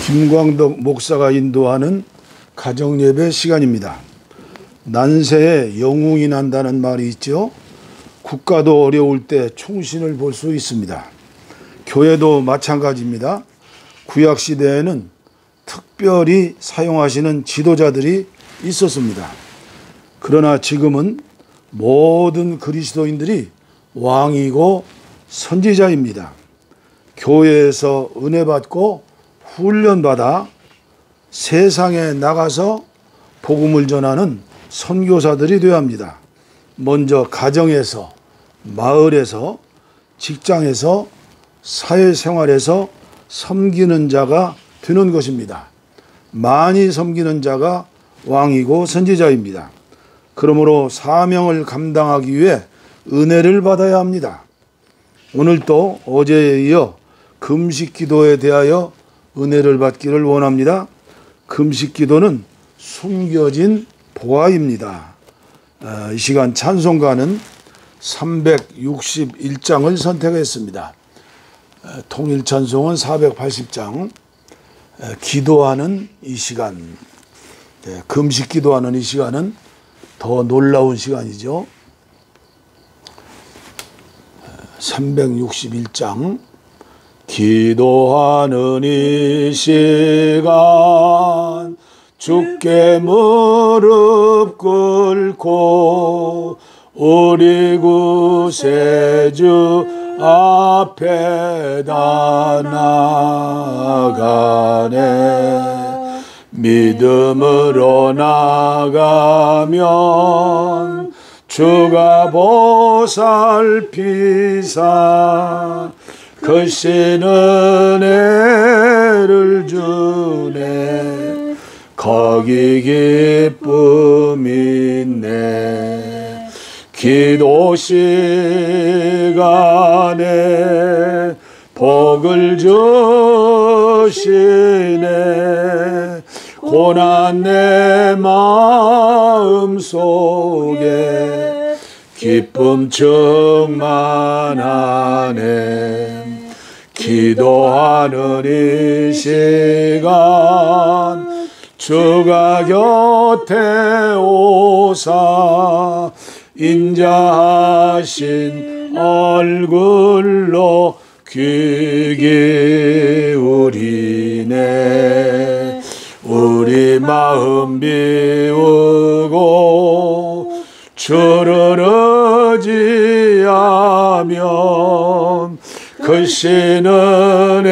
김광덕 목사가 인도하는 가정예배 시간입니다. 난세에 영웅이 난다는 말이 있죠. 국가도 어려울 때 총신을 볼 수 있습니다. 교회도 마찬가지입니다. 구약시대에는 특별히 사용하시는 지도자들이 있었습니다. 그러나 지금은 모든 그리스도인들이 왕이고 선지자입니다. 교회에서 은혜 받고 훈련받아 세상에 나가서 복음을 전하는 선교사들이 되어야 합니다. 먼저 가정에서, 마을에서, 직장에서, 사회생활에서 섬기는 자가 되는 것입니다. 많이 섬기는 자가 왕이고 선지자입니다. 그러므로 사명을 감당하기 위해 은혜를 받아야 합니다. 오늘도 어제에 이어 금식 기도에 대하여 은혜를 받기를 원합니다. 금식 기도는 숨겨진 보화입니다. 이 시간 찬송가는 361장을 선택했습니다. 통일 찬송은 480장. 기도하는 이 시간, 금식 기도하는 이 시간은 더 놀라운 시간이죠. 361장. 기도하는 이 시간 주께 무릎 꿇고 우리 구세주 앞에 다 나가네. 믿음으로 나가면 주가 보살피사 크신 은혜를 주네. 거기 기쁨 있네. 기도 시간에 복을 주시네. 고난 내 마음 속에 기쁨 충만하네. 기도하는 이 시간 주가 곁에 오사 인자하신 얼굴로 귀 기울이네. 우리 마음 비우고 주를 의지하면 크신 은혜를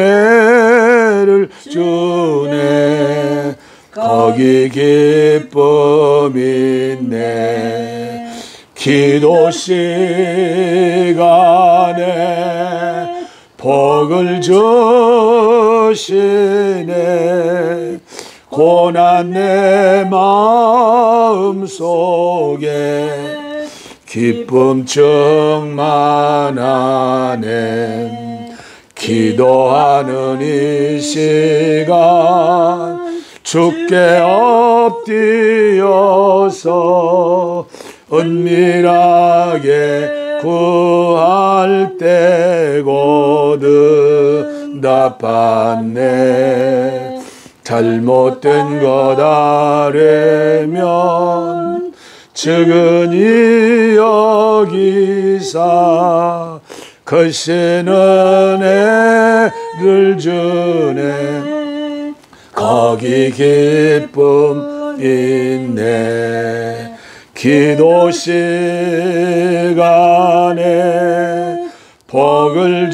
주네. 거기 기쁨 있네. 기도 시간에 복을 주시네. 고난 내 마음 속에 기쁨 충만하네. 기도하는 이 시간 주께 엎드려서 은밀하게 구할 때거든 답받네. 잘못된 것 아뢰면 측은히 여기사 크신 은혜를 주네. 거기 기쁨 있네. 기도 시간에 복을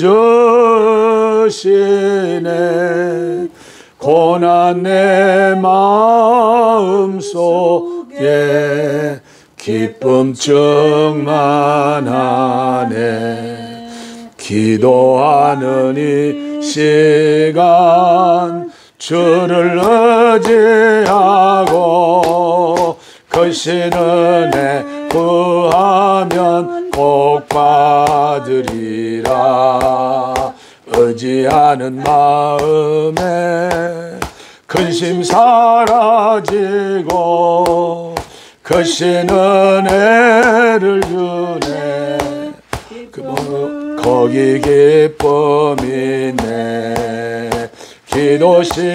주시네. 고난 내 마음 속에 기쁨 충만하네. 기도하는 이 시간 주를 의지하고 크신 은혜 구하면 꼭 받으리라. 의지하는 마음에 근심 사라지고 크신 은혜를 주네. 거기 기쁨 있네. 기도 시간에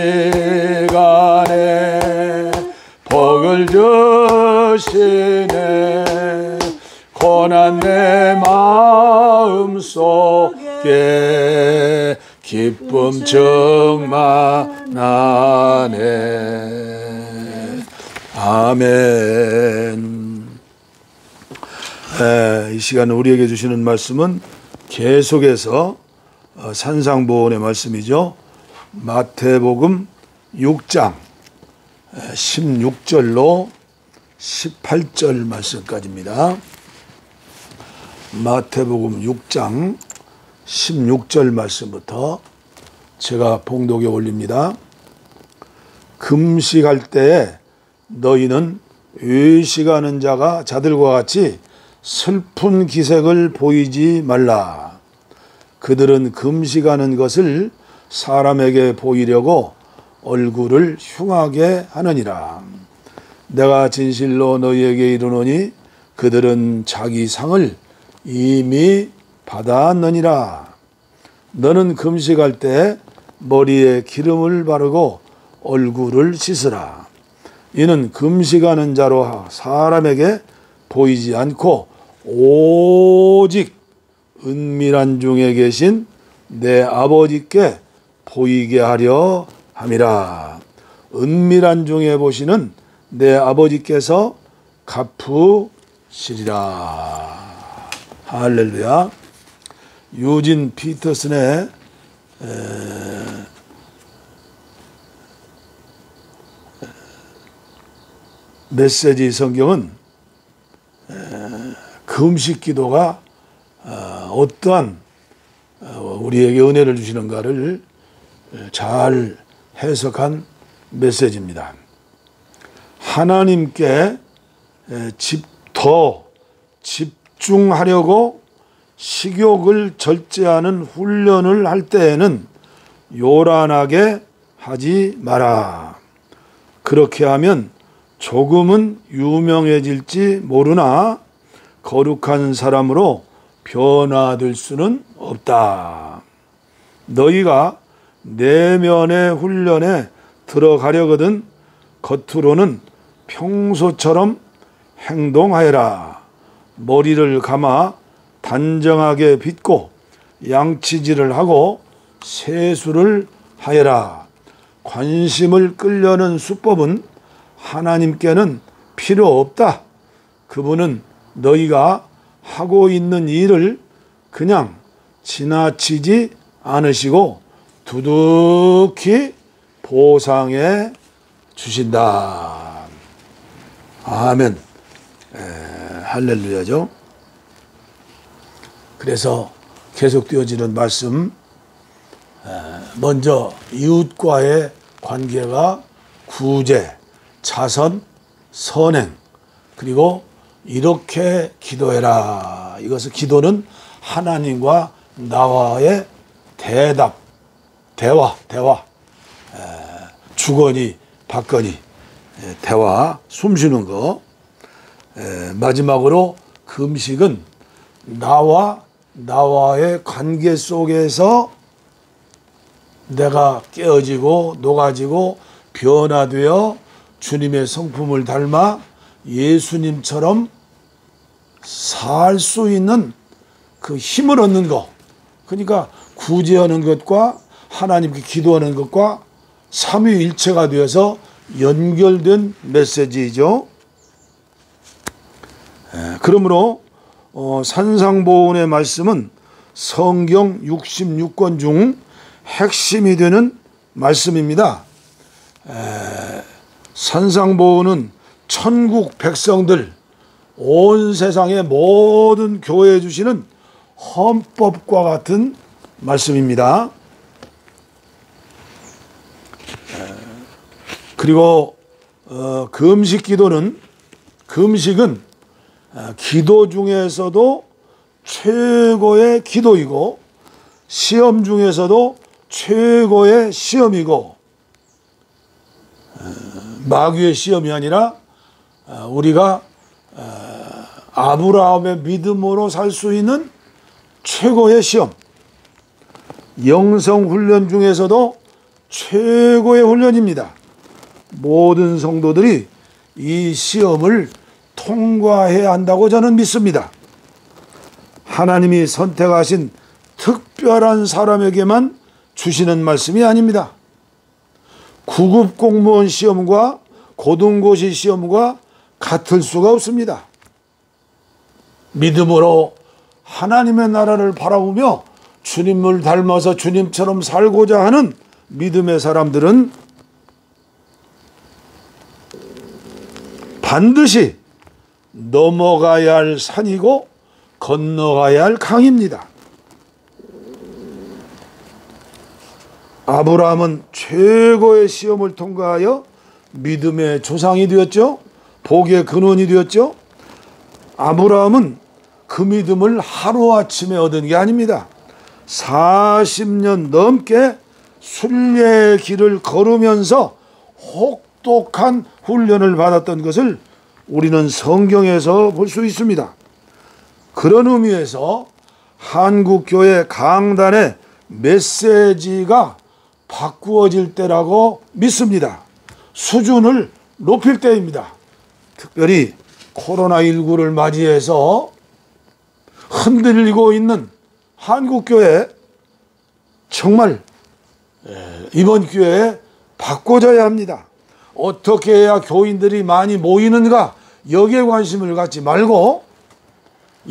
복을 주시네. 고난 내 마음 속에 기쁨 충만하네. 아멘. 이 시간 우리에게 주시는 말씀은 계속해서 산상보훈의 말씀이죠. 마태복음 6장 16절로 18절 말씀까지입니다. 마태복음 6장 16절 말씀부터 제가 봉독에 올립니다. 금식할 때에 너희는 외식하는 자들과 같이 슬픈 기색을 보이지 말라. 그들은 금식하는 것을 사람에게 보이려고 얼굴을 흉하게 하느니라. 내가 진실로 너희에게 이르노니 그들은 자기 상을 이미 받았느니라. 너는 금식할 때 머리에 기름을 바르고 얼굴을 씻으라. 이는 금식하는 자로 사람에게 보이지 않고 오직 은밀한 중에 계신 내 아버지께 보이게 하려 함이라. 은밀한 중에 보시는 내 아버지께서 갚으시리라. 할렐루야. 유진 피터슨의 메시지 성경은 금식 기도가 어떠한 우리에게 은혜를 주시는가를 잘 해석한 메시지입니다. 하나님께 더 집중하려고 식욕을 절제하는 훈련을 할 때에는 요란하게 하지 마라. 그렇게 하면 조금은 유명해질지 모르나 거룩한 사람으로 변화될 수는 없다. 너희가 내면의 훈련에 들어가려거든 겉으로는 평소처럼 행동하여라. 머리를 감아 단정하게 빗고 양치질을 하고 세수를 하여라. 관심을 끌려는 수법은 하나님께는 필요 없다. 그분은 너희가 하고 있는 일을 그냥 지나치지 않으시고 두둑히 보상해 주신다. 아멘. 할렐루야죠. 그래서 계속 되어지는 말씀, 먼저 이웃과의 관계가 구제, 자선, 선행, 그리고 이렇게 기도해라. 이것은 기도는 하나님과 나와의 대화, 주거니 받거니 대화, 숨쉬는 거. 마지막으로 금식은 나와의 관계 속에서 내가 깨어지고 녹아지고 변화되어 주님의 성품을 닮아 예수님처럼 살 수 있는 그 힘을 얻는 것. 그러니까 구제하는 것과 하나님께 기도하는 것과 삼위일체가 되어서 연결된 메시지이죠. 그러므로 산상보훈의 말씀은 성경 66권 중 핵심이 되는 말씀입니다. 산상보훈은 천국 백성들, 온 세상의 모든 교회에 주시는 헌법과 같은 말씀입니다. 그리고 금식은 기도 중에서도 최고의 기도이고 시험 중에서도 최고의 시험이고 마귀의 시험이 아니라 우리가 아브라함의 믿음으로 살 수 있는 최고의 시험, 영성 훈련 중에서도 최고의 훈련입니다. 모든 성도들이 이 시험을 통과해야 한다고 저는 믿습니다. 하나님이 선택하신 특별한 사람에게만 주시는 말씀이 아닙니다. 구급 공무원 시험과 고등고시 시험과 같을 수가 없습니다. 믿음으로 하나님의 나라를 바라보며 주님을 닮아서 주님처럼 살고자 하는 믿음의 사람들은 반드시 넘어가야 할 산이고 건너가야 할 강입니다. 아브라함은 최고의 시험을 통과하여 믿음의 조상이 되었죠. 복의 근원이 되었죠. 아브라함은 그 믿음을 하루아침에 얻은 게 아닙니다. 40년 넘게 순례의 길을 걸으면서 혹독한 훈련을 받았던 것을 우리는 성경에서 볼 수 있습니다. 그런 의미에서 한국교회 강단의 메시지가 바꾸어질 때라고 믿습니다. 수준을 높일 때입니다. 특별히 코로나19를 맞이해서 흔들리고 있는 한국교회, 정말 이번 기회에 바꿔줘야 합니다. 어떻게 해야 교인들이 많이 모이는가, 여기에 관심을 갖지 말고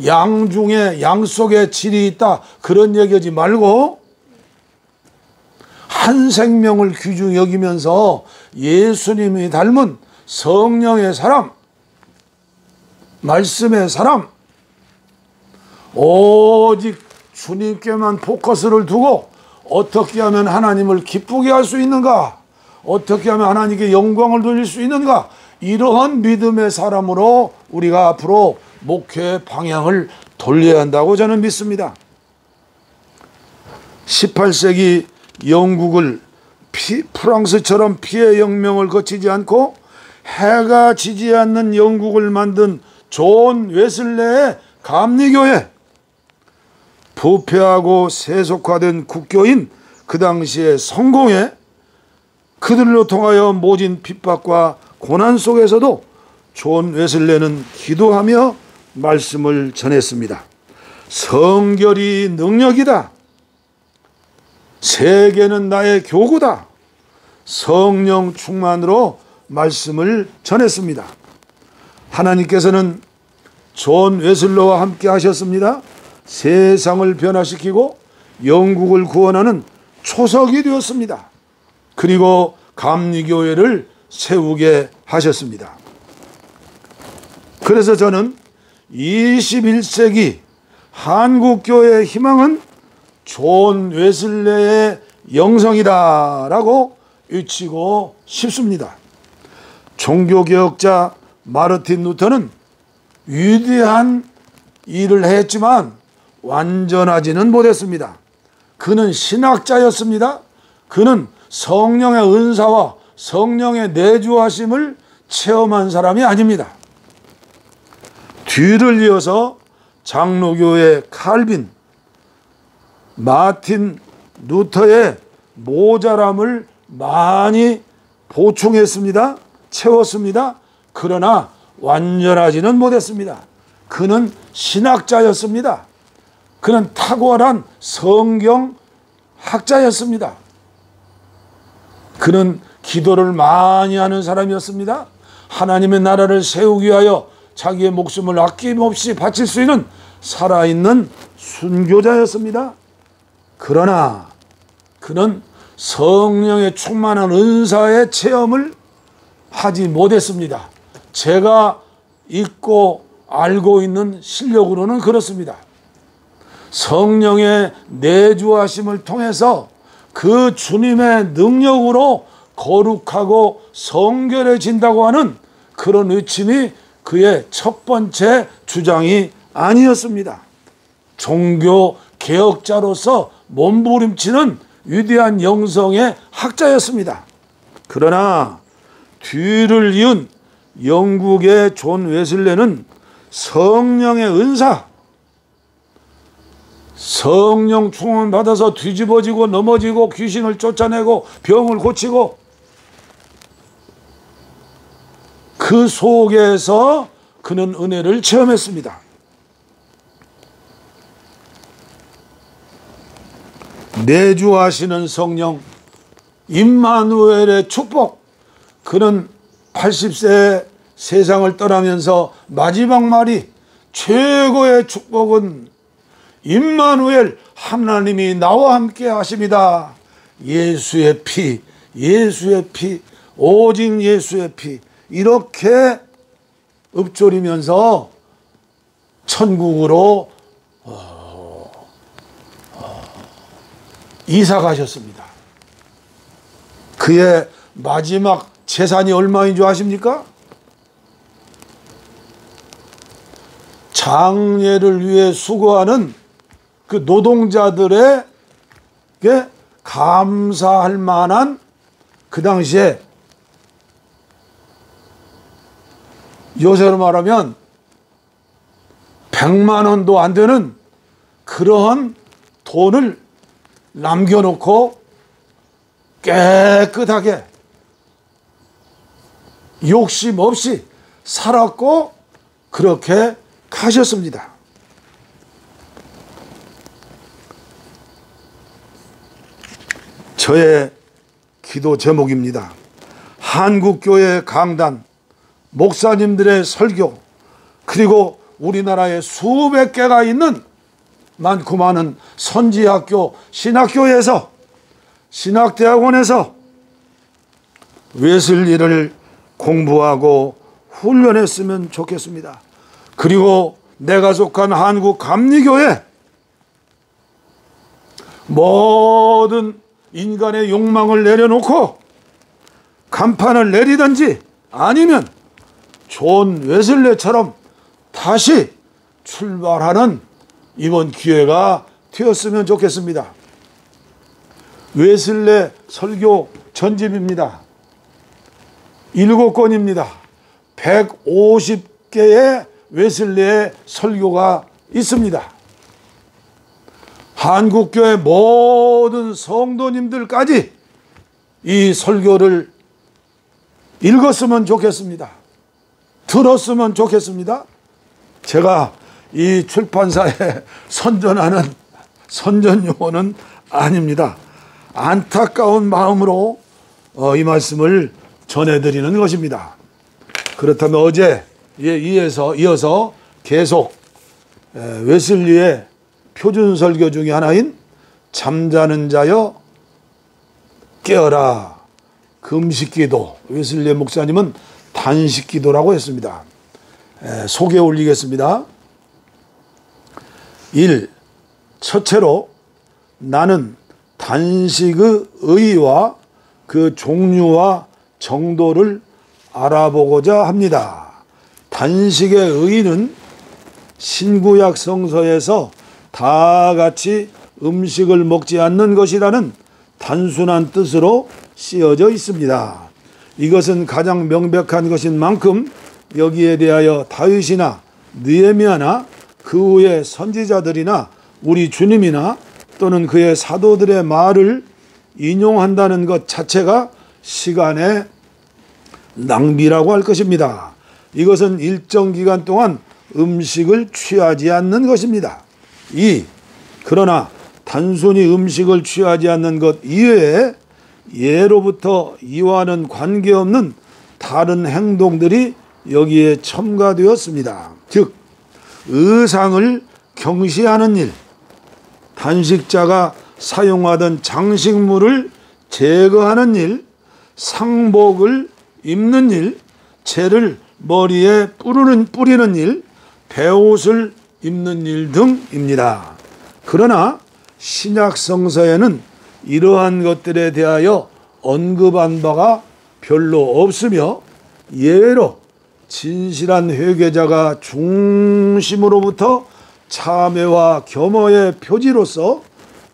양 중에 양 속에 질이 있다, 그런 얘기하지 말고 한 생명을 귀중히 여기면서 예수님이 닮은 성령의 사람, 말씀의 사람, 오직 주님께만 포커스를 두고 어떻게 하면 하나님을 기쁘게 할 수 있는가, 어떻게 하면 하나님께 영광을 돌릴 수 있는가, 이러한 믿음의 사람으로 우리가 앞으로 목회 방향을 돌려야 한다고 저는 믿습니다. 18세기 영국을 프랑스처럼 피해 혁명을 거치지 않고 해가 지지 않는 영국을 만든 존 웨슬레의 감리교회, 부패하고 세속화된 국교인 그 당시의 성공에 그들로 통하여 모진 핍박과 고난 속에서도 존 웨슬레는 기도하며 말씀을 전했습니다. 성결이 능력이다. 세계는 나의 교구다. 성령 충만으로 말씀을 전했습니다. 하나님께서는 존 웨슬러와 함께 하셨습니다. 세상을 변화시키고 영국을 구원하는 초석이 되었습니다. 그리고 감리교회를 세우게 하셨습니다. 그래서 저는 21세기 한국교회의 희망은 존 웨슬레의 영성이다 라고 외치고 싶습니다. 종교개혁자 마르틴 루터는 위대한 일을 했지만 완전하지는 못했습니다. 그는 신학자였습니다. 그는 성령의 은사와 성령의 내주하심을 체험한 사람이 아닙니다. 뒤를 이어서 장로교의 칼빈, 마틴 루터의 모자람을 많이 보충했습니다. 채웠습니다. 그러나 완전하지는 못했습니다. 그는 신학자였습니다. 그는 탁월한 성경학자였습니다. 그는 기도를 많이 하는 사람이었습니다. 하나님의 나라를 세우기 위하여 자기의 목숨을 아낌없이 바칠 수 있는 살아있는 순교자였습니다. 그러나 그는 성령의 충만한 은사의 체험을 하지 못했습니다. 제가 읽고 알고 있는 실력으로는 그렇습니다. 성령의 내주하심을 통해서 그 주님의 능력으로 거룩하고 성결해진다고 하는 그런 의침이 그의 첫 번째 주장이 아니었습니다. 종교 개혁자로서 몸부림치는 위대한 영성의 학자였습니다. 그러나 뒤를 이은 영국의 존 웨슬레는 성령의 은사, 성령 충만 받아서 뒤집어지고 넘어지고 귀신을 쫓아내고 병을 고치고 그 속에서 그는 은혜를 체험했습니다. 내주하시는 성령 임마누엘의 축복. 그는 80세에 세상을 떠나면서 마지막 말이 최고의 축복은 임마누엘 하나님이 나와 함께 하십니다. 예수의 피, 예수의 피, 오직 예수의 피. 이렇게 읊조리면서 천국으로 이사 가셨습니다. 그의 마지막 재산이 얼마인 줄 아십니까? 장례를 위해 수고하는 그 노동자들에게 감사할 만한, 그 당시에 요새로 말하면 100만 원도 안 되는 그러한 돈을 남겨놓고 깨끗하게 욕심 없이 살았고 그렇게 가셨습니다. 저의 기도 제목입니다. 한국교회 강단, 목사님들의 설교, 그리고 우리나라에 수백 개가 있는 많고 많은 선지학교, 신학교에서, 신학대학원에서 웨슬리를 공부하고 훈련했으면 좋겠습니다. 그리고 내가 속한 한국 감리교회, 모든 인간의 욕망을 내려놓고 간판을 내리든지 아니면 존 웨슬리처럼 다시 출발하는 이번 기회가 되었으면 좋겠습니다. 웨슬리 설교 전집입니다. 7권입니다. 150개의 웨슬리의 설교가 있습니다. 한국교회 모든 성도님들까지 이 설교를 읽었으면 좋겠습니다. 들었으면 좋겠습니다. 제가 이 출판사에 선전하는 선전용어는 아닙니다. 안타까운 마음으로 이 말씀을 전해드리는 것입니다. 그렇다면 어제 이어서 계속 웨슬리의 표준 설교 중에 하나인 잠자는 자여 깨어라, 금식기도, 웨슬리 목사님은 단식기도라고 했습니다. 소개 올리겠습니다. 1. 첫째로 나는 단식의 의의와 그 종류와 정도를 알아보고자 합니다. 단식의 의의는 신구약 성서에서 다 같이 음식을 먹지 않는 것이라는 단순한 뜻으로 쓰여져 있습니다. 이것은 가장 명백한 것인 만큼 여기에 대하여 다윗이나 느헤미야나 그 후의 선지자들이나 우리 주님이나 또는 그의 사도들의 말을 인용한다는 것 자체가 시간의 낭비라고 할 것입니다. 이것은 일정 기간 동안 음식을 취하지 않는 것입니다. 2. 그러나 단순히 음식을 취하지 않는 것 이외에 예로부터 이와는 관계없는 다른 행동들이 여기에 첨가되었습니다. 즉 의상을 경시하는 일, 단식자가 사용하던 장식물을 제거하는 일, 상복을 입는 일, 채를 머리에 뿌리는 일, 베옷을 입는 일 등입니다. 그러나 신약 성서에는 이러한 것들에 대하여 언급한 바가 별로 없으며 예외로 진실한 회개자가 중심으로부터 참회와 겸허의 표지로서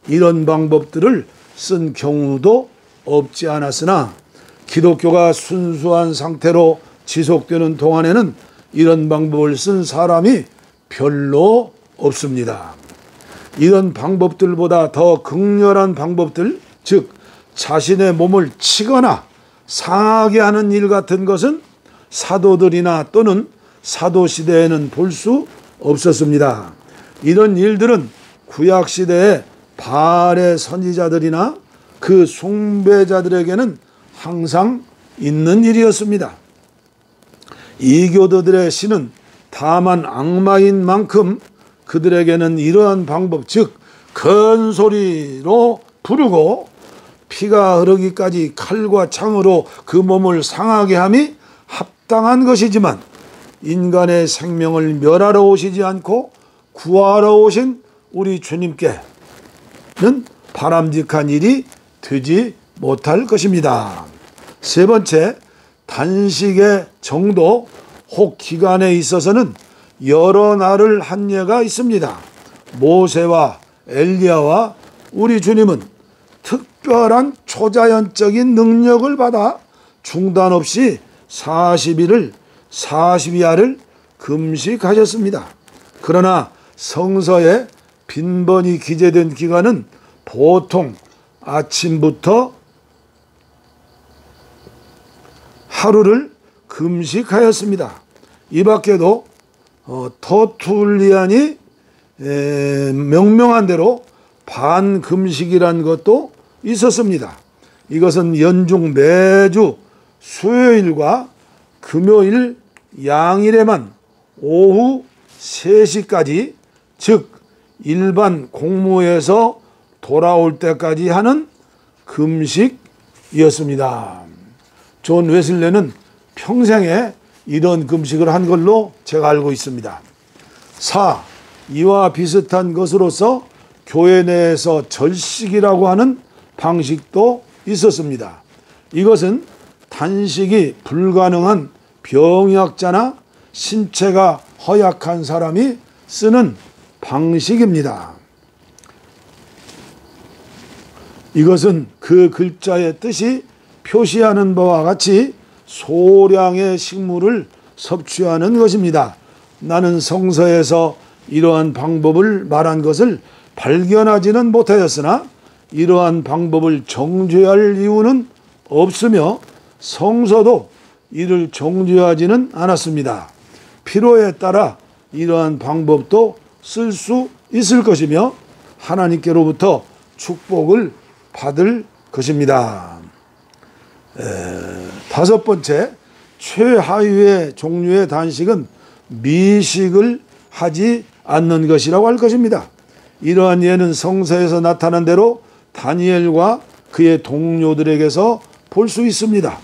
이런 방법들을 쓴 경우도 없지 않았으나 기독교가 순수한 상태로 지속되는 동안에는 이런 방법을 쓴 사람이 별로 없습니다. 이런 방법들보다 더 극렬한 방법들, 즉 자신의 몸을 치거나 상하게 하는 일 같은 것은 사도들이나 또는 사도시대에는 볼 수 없었습니다. 이런 일들은 구약시대의 바알의 선지자들이나 그 숭배자들에게는 항상 있는 일이었습니다. 이교도들의 신은 다만 악마인 만큼 그들에게는 이러한 방법, 즉 큰 소리로 부르고 피가 흐르기까지 칼과 창으로 그 몸을 상하게 함이 합당한 것이지만 인간의 생명을 멸하러 오시지 않고 구하러 오신 우리 주님께는 바람직한 일이 되지 못할 것입니다. 세 번째, 단식의 정도 혹 기간에 있어서는 여러 날을 한 예가 있습니다. 모세와 엘리야와 우리 주님은 특별한 초자연적인 능력을 받아 중단 없이 40일을 40야를 금식하셨습니다. 그러나 성서에 빈번히 기재된 기간은 보통 아침부터 하루를 금식하였습니다. 이 밖에도 터툴리안이 명명한 대로 반금식이란 것도 있었습니다. 이것은 연중 매주 수요일과 금요일 양일에만 오후 3시까지, 즉 일반 공무에서 돌아올 때까지 하는 금식이었습니다. 존 웨슬레는 평생에 이런 금식을 한 걸로 제가 알고 있습니다. 4. 이와 비슷한 것으로서 교회 내에서 절식이라고 하는 방식도 있었습니다. 이것은 단식이 불가능한 병약자나 신체가 허약한 사람이 쓰는 방식입니다. 이것은 그 글자의 뜻이 표시하는 바와 같이 소량의 식물을 섭취하는 것입니다. 나는 성서에서 이러한 방법을 말한 것을 발견하지는 못하였으나 이러한 방법을 정죄할 이유는 없으며 성서도 이를 정죄하지는 않았습니다. 필요에 따라 이러한 방법도 쓸 수 있을 것이며 하나님께로부터 축복을 받을 것입니다. 다섯 번째, 최하위의 종류의 단식은 미식을 하지 않는 것이라고 할 것입니다. 이러한 예는 성서에서 나타난 대로 다니엘과 그의 동료들에게서 볼 수 있습니다.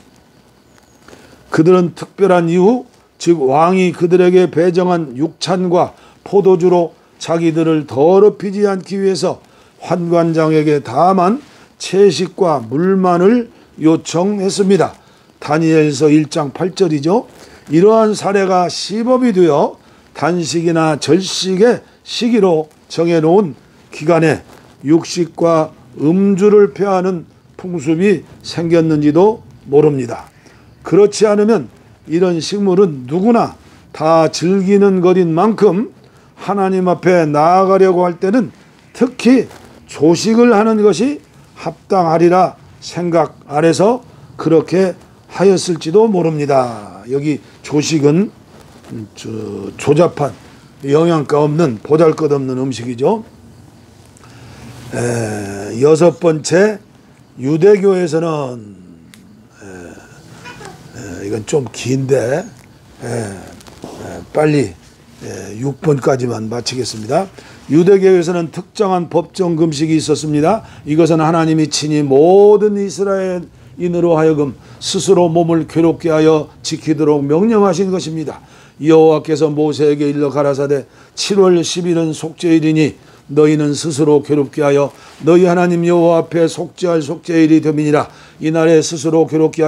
그들은 특별한 이유, 즉 왕이 그들에게 배정한 육찬과 포도주로 자기들을 더럽히지 않기 위해서 환관장에게 다만 채식과 물만을 요청했습니다. 다니엘서 1장 8절이죠. 이러한 사례가 시범이 되어 단식이나 절식의 시기로 정해놓은 기간에 육식과 음주를 폐하는 풍습이 생겼는지도 모릅니다. 그렇지 않으면 이런 식물은 누구나 다 즐기는 것인 만큼 하나님 앞에 나아가려고 할 때는 특히 조식을 하는 것이 합당하리라 생각 안에서 그렇게 하였을지도 모릅니다. 여기 조식은 조잡한 영양가 없는 보잘것없는 음식이죠. 여섯 번째, 유대교에서는 이건 좀 긴데 빨리 6번까지만 마치겠습니다. 유대교에서는 특정한 법정 금식이 있었습니다. 이것은 하나님이 친히 모든 이스라엘인으로 하여금 스스로 몸을 괴롭게 하여 지키도록 명령하신 것입니다. 여호와께서 모세에게 일러 가라사대 7월 10일은 속죄일이니 너희는 스스로 괴롭게 하여 너희 하나님 여호와 앞에 속죄할 속죄일이 됨이니라. 이날에 스스로 괴롭게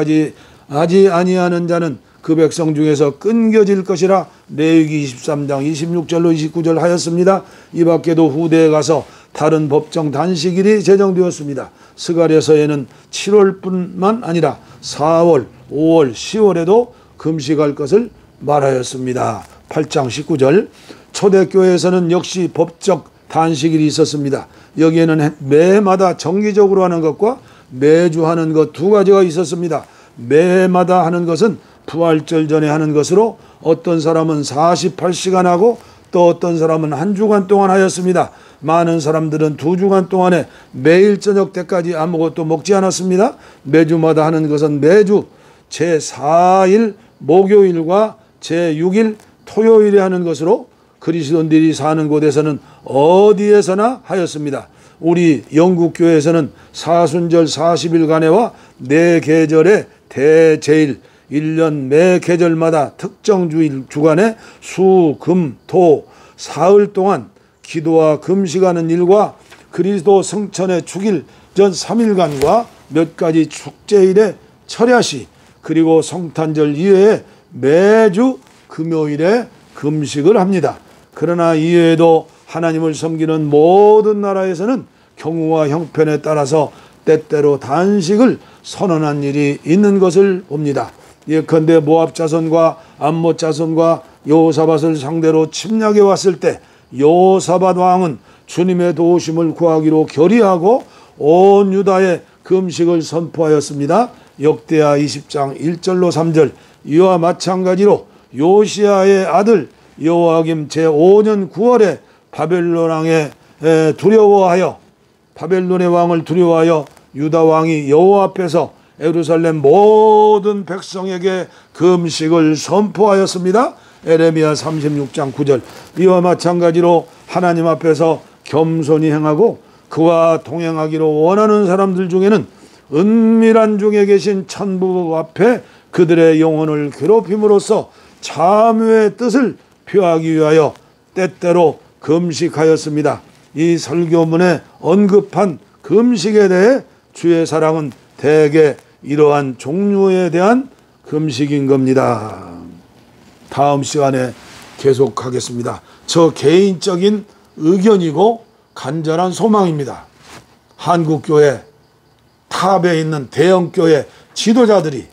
하지 아니하는 자는 그 백성 중에서 끊겨질 것이라. 레위기 23장 26절로 29절 하였습니다. 이 밖에도 후대에 가서 다른 법정 단식일이 제정되었습니다. 스가랴서에는 7월뿐만 아니라 4월, 5월, 10월에도 금식할 것을 말하였습니다. 8장 19절. 초대교회에서는 역시 법적 단식일이 있었습니다. 여기에는 매마다 정기적으로 하는 것과 매주 하는 것 두 가지가 있었습니다. 매마다 하는 것은 부활절 전에 하는 것으로 어떤 사람은 48시간 하고 또 어떤 사람은 한 주간 동안 하였습니다. 많은 사람들은 2주간 동안에 매일 저녁 때까지 아무것도 먹지 않았습니다. 매주마다 하는 것은 매주 제4일 목요일과 제6일 토요일에 하는 것으로 그리스도인들이 사는 곳에서는 어디에서나 하였습니다. 우리 영국교회에서는 사순절 40일간에와 네 계절의 대제일 1년 매 계절마다 특정 주일 주간에 수, 금, 토, 사흘 동안 기도와 금식하는 일과 그리스도 성천의 축일 전 3일간과 몇 가지 축제일의 철야시 그리고 성탄절 이외에 매주 금요일에 금식을 합니다. 그러나 이외에도 하나님을 섬기는 모든 나라에서는 경우와 형편에 따라서 때때로 단식을 선언한 일이 있는 것을 봅니다. 예컨대 모압 자손과 암못 자손과 여호사밧을 상대로 침략해 왔을 때 여호사밧 왕은 주님의 도우심을 구하기로 결의하고 온 유다에 금식을 선포하였습니다. 역대하 20장 1절로 3절. 이와 마찬가지로 요시야의 아들 여호야김 제5년 9월에 바벨론 왕에 두려워하여 바벨론의 왕을 두려워하여 유다 왕이 여호와 앞에서 예루살렘 모든 백성에게 금식을 선포하였습니다. 에레미야 36장 9절. 이와 마찬가지로 하나님 앞에서 겸손히 행하고 그와 동행하기로 원하는 사람들 중에는 은밀한 중에 계신 천부 앞에 그들의 영혼을 괴롭힘으로써 참회의 뜻을 표하기 위하여 때때로 금식하였습니다. 이 설교문에 언급한 금식에 대해 주의 사랑은 대개 이러한 종류에 대한 금식인 겁니다. 다음 시간에 계속하겠습니다. 저 개인적인 의견이고 간절한 소망입니다. 한국교회 탑에 있는 대형교회 지도자들이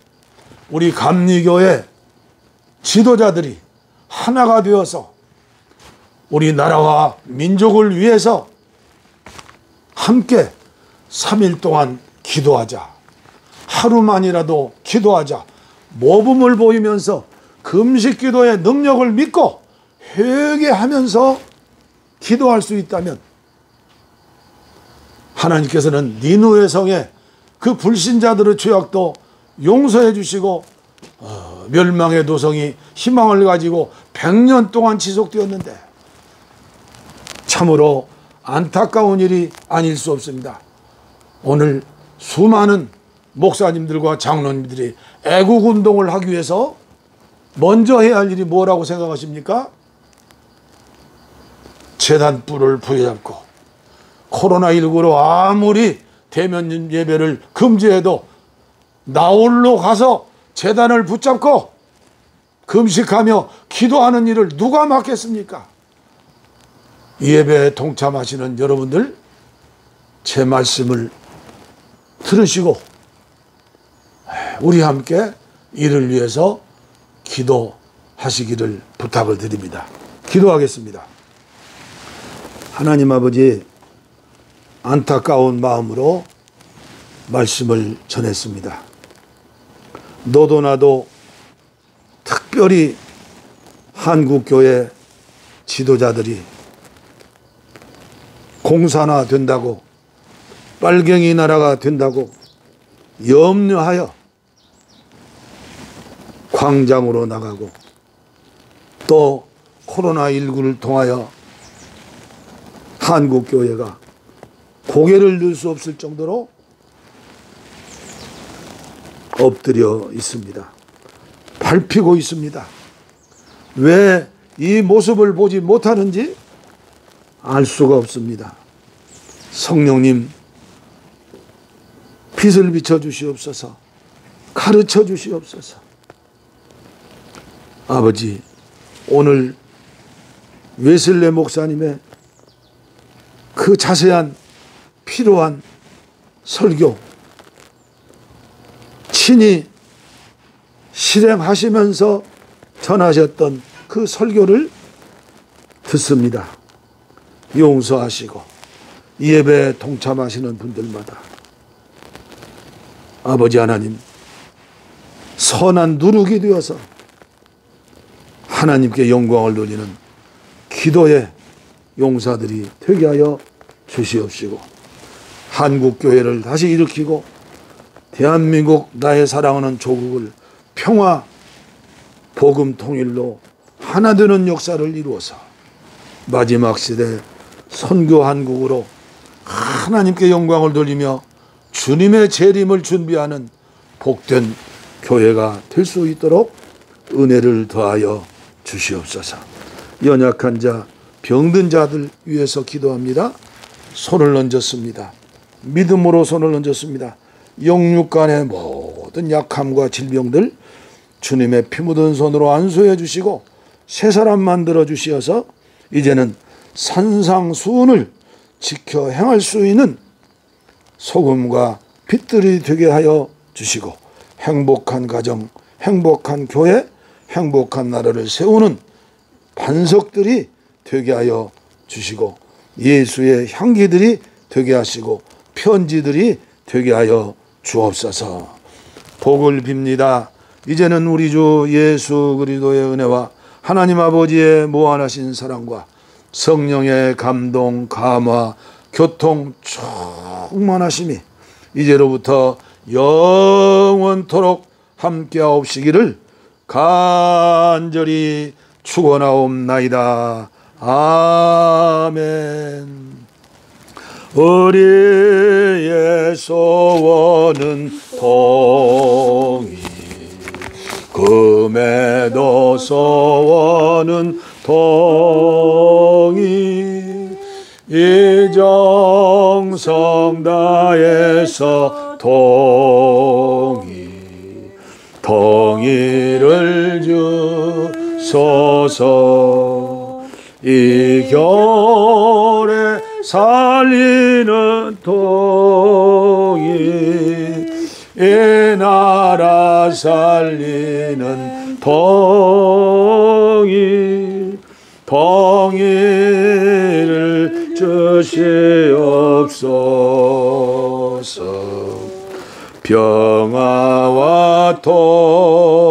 우리 감리교회 지도자들이 하나가 되어서 우리 나라와 민족을 위해서 함께 3일 동안 기도하자. 하루만이라도 기도하자. 모범을 보이면서 금식 기도의 능력을 믿고 회개하면서 기도할 수 있다면 하나님께서는 니느웨 성의 그 불신자들의 죄악도 용서해 주시고 멸망의 도성이 희망을 가지고 100년 동안 지속되었는데 참으로 안타까운 일이 아닐 수 없습니다. 오늘 수많은 목사님들과 장로님들이 애국운동을 하기 위해서 먼저 해야 할 일이 뭐라고 생각하십니까? 제단불을 부여잡고 코로나19로 아무리 대면 예배를 금지해도 나홀로 가서 제단을 붙잡고 금식하며 기도하는 일을 누가 맡겠습니까? 이 예배에 동참하시는 여러분들 제 말씀을 들으시고 우리 함께 이를 위해서 기도하시기를 부탁을 드립니다. 기도하겠습니다. 하나님 아버지, 안타까운 마음으로 말씀을 전했습니다. 너도 나도 특별히 한국교회 지도자들이 공산화 된다고 빨갱이 나라가 된다고 염려하여 광장으로 나가고 또 코로나19를 통하여 한국교회가 고개를 들 수 없을 정도로 엎드려 있습니다. 밟히고 있습니다. 왜 이 모습을 보지 못하는지 알 수가 없습니다. 성령님, 빛을 비춰 주시옵소서. 가르쳐 주시옵소서. 아버지, 오늘 웨슬레 목사님의 그 자세한 필요한 설교 친히 실행하시면서 전하셨던 그 설교를 듣습니다. 용서하시고 이 예배에 동참하시는 분들마다 아버지 하나님 선한 누룩이 되어서 하나님께 영광을 돌리는 기도의 용사들이 되게 하여 주시옵시고 한국교회를 다시 일으키고 대한민국 나의 사랑하는 조국을 평화 복음 통일로 하나 되는 역사를 이루어서 마지막 시대 선교 한국으로 하나님께 영광을 돌리며 주님의 재림을 준비하는 복된 교회가 될 수 있도록 은혜를 더하여 주시옵소서. 연약한 자, 병든 자들 위해서 기도합니다. 손을 얹었습니다. 믿음으로 손을 얹었습니다. 영육간의 모든 약함과 질병들 주님의 피 묻은 손으로 안수해 주시고 새 사람 만들어 주시어서 이제는 산상수훈을 지켜 행할 수 있는 소금과 빛들이 되게 하여 주시고 행복한 가정, 행복한 교회, 행복한 나라를 세우는 반석들이 되게 하여 주시고 예수의 향기들이 되게 하시고 편지들이 되게 하여 주옵소서. 복을 빕니다. 이제는 우리 주 예수 그리스도의 은혜와 하나님 아버지의 무한하신 사랑과 성령의 감동, 감화, 교통 충만하심이 이제로부터 영원토록 함께하옵시기를 간절히 축원하옵나이다. 아멘. 우리의 소원은 통일, 금에도 소원은 통일, 이 정성 다해서 통일, 통일을 주소서. 이 겨울에 살리는 통일, 이 나라 살리는 통일, 통일을 주시옵소서. 평화와 통일